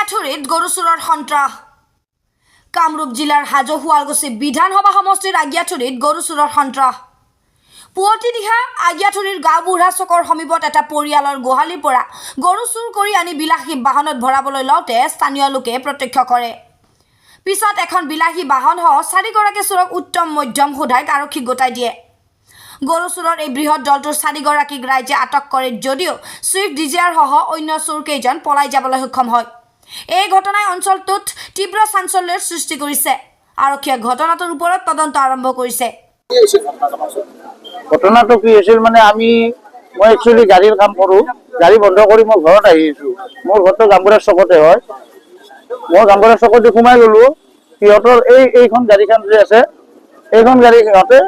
আগিয়াঠুৰীত গৰু চুৰৰ সন্ত্ৰাস। কামৰূপ জিলাৰ হাজো শুৱালকুছি বিধানসভা সমষ্টিৰ আগিয়াঠুৰীত গৰু চুৰৰ সন্ত্ৰাস। পুৱতি নিশা আগিয়াঠুৰীৰ গাঁওবুঢ়া চকৰ সমীপত এটা পৰিয়ালৰ গোহালিৰ পৰা গৰু চুৰ কৰি আনি বিলাসী বাহনত ভৰাবলৈ লওঁতে স্থানীয় লোকে প্ৰত্যক্ষ কৰে। পিছত এখন বিলাসী বাহনসহ 4গৰাকী চোৰক উত্তম মধ্যম সোধাই আৰক্ষীক গোটাই দিয়ে। গৰু চুৰৰ এই বৃহৎ দলটোৰ 4গৰাকীক ৰাইজে আটক কৰে যদিও ছুইফ্ট ডিজায়াৰ সহ অন্য চোৰ কেইজন পলাই যাবলৈ সক্ষম হয়। এই ঘটনাই অঞ্চলটোত তীব্ৰ চাঞ্চল্যৰ সৃষ্টি কৰিছে। আৰক্ষীয়ে ঘটনাটোৰ ওপৰত তদন্ত আৰম্ভ কৰিছে। ঘটনাটো কি হৈছিল মানে মই একচুৱেলি গাড়ীৰ কাম কৰোঁ। গাড়ী বন্ধ কৰি মই ঘৰত আহিছোঁ। মোৰ ঘৰটো গামবুঢ়াৰ চকতে হয়। মই গামবুঢ়াৰ চকতে সোমাই গ'লোঁ। সিহঁতৰ এইখন গাড়ীখন যে আছে, এইখন গাড়ী সিহঁতে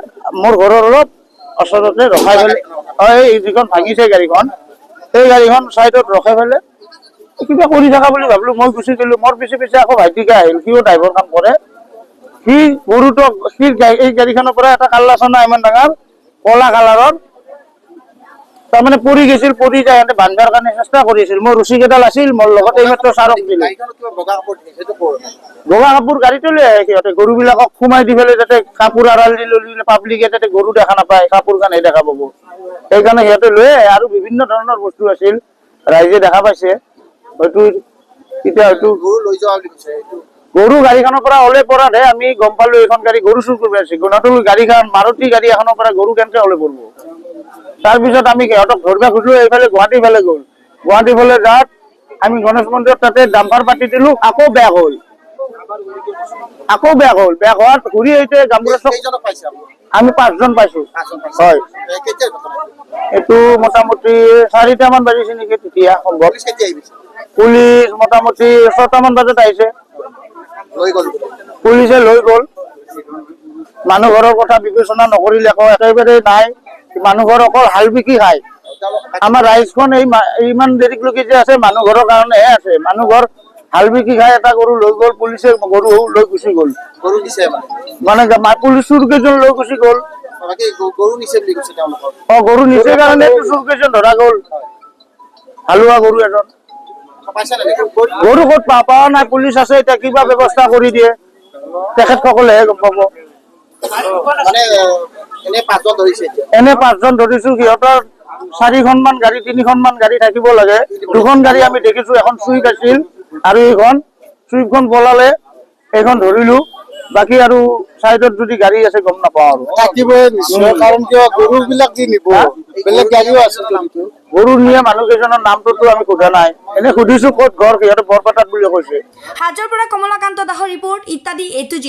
মোৰ ঘৰৰ অলপ ওচৰতে ৰখাই পেলাই, এই যিখন ভাঙিছে গাড়ীখন, সেই গাড়ীখন চাইডত ৰখাই পেলাই কিবা কৰি থকা বুলি ভাবিলোঁ। মই গুচি গ'লোঁ। মোৰ পিছে পিছে আকৌ ভাইটিকে আহিল, সিও ড্ৰাইভৰ কাম কৰে। সি গৰুটোক এই গাড়ীখনৰ পৰা এটা কাল্লা চনা ইমান ডাঙৰ কলা কালাৰৰ তাৰমানে পৰি গৈছিল। পৰি যায় সিহঁতে বান্ধাৰ কাৰণে চেষ্টা কৰিছিল। মোৰ ৰছী কেইডাল আছিল, মোৰ লগতে এইমাত্ৰ চাৰক দিলে। বগা কাপোৰ গাড়ীটো লৈ আহে সিহঁতে, গৰুবিলাকক সোমাই দি পেলাই যাতে কাপোৰ আড়াল দি লৈ পাব্লিকে যাতে গৰু দেখা নাপায়, কাপোৰ কানে দেখা পাব, সেইকাৰণে সিহঁতে লৈ আহে। আৰু বিভিন্ন ধৰণৰ বস্তু আছিল, ৰাইজে দেখা পাইছে। হয়তো এতিয়া হয়তো গৰু গাড়ীখনৰ পৰা ওলাই পৰাতহে আমি গম পালো এইখন গাড়ী গৰু চুৰ কৰিব আছে। নতুন গাড়ীখন মাৰুতি গাড়ী এখনৰ পৰা গৰু কেনেকে ওলাই পৰব। তাৰপিছত আমি সিহঁতক ধৰিব খুজিলো। এইফালে গুৱাহাটী ফালে গ'ল। গুৱাহাটী ফালে যাত আমি গণেশ মন্দিৰত তাতে ডাম্পাৰ পাতি দিলো। আকৌ বেয়া হ'ল। বেয়া হোৱাত ঘূৰি আহিছে গামবুঢ়া চক। আমি 5জন পাইছো। হয়, এইটো মোটামুটি 4টামান বাজিছে নেকি তেতিয়া সম্ভৱ। পুলিচ মোটামুটি 6টামান বজাত আহিছে। পুলিচে লৈ গ'ল। মানুহ ঘৰৰ কথা বিবেচনা নকৰিলে, আকৌ একেবাৰে নাই। মানুহ ঘৰ অকল হাল বিকি খায়। আমাৰ ৰাইজখন ইমান দেৰিলৈকে যে আছে, মানুহ ঘৰৰ কাৰণেহে আছে। মানুহ ঘৰ হাল বিকি খাই এটা গৰু লৈ গ'ল। পুলিচে গৰু লৈ গুচি গ'ল। মানে পুলিচ চুৰ কেইজন লৈ গুচি গ'ল। গৰু নিছে কাৰণে চুৰ কেইজন ধৰা গ'ল। হালোৱা গৰু এজন। গৰু ক'ত পোৱা নাই। পুলিচ আছে, এতিয়া কিবা ব্যৱস্থা কৰি দিয়ে তেখেতসকলেহে গম পাব। এনে 5জন ধৰিছো। সিহঁতৰ 4খনমান গাড়ী, 3খনমান গাড়ী থাকিব লাগে। 2খন গাড়ী আমি দেখিছো। এখন চুইফ্ট আছিল আৰু এইখন চুইফ্টখন পলালে, এইখন ধৰিলো। বাকী আৰু চাইডত যদি গাড়ী আছে গম নাপাওঁ আৰু। থাকিবই নিশ্চয়, কাৰণ কিয় গৰু বিলাক যি নিব বেলেগ গাড়ীও আছে। গৰু নিয়া মানুহ কেইজনৰ নামটোতো আমি সোধা নাই। এনে সুধিছো ক'ত ঘৰ, সিহঁতে বৰপেটাত বুলি কৈছে। হাজোৰ পৰা কমলাকান্ত দাসৰ ৰিপৰ্ট, ইত্যাদি A to Z।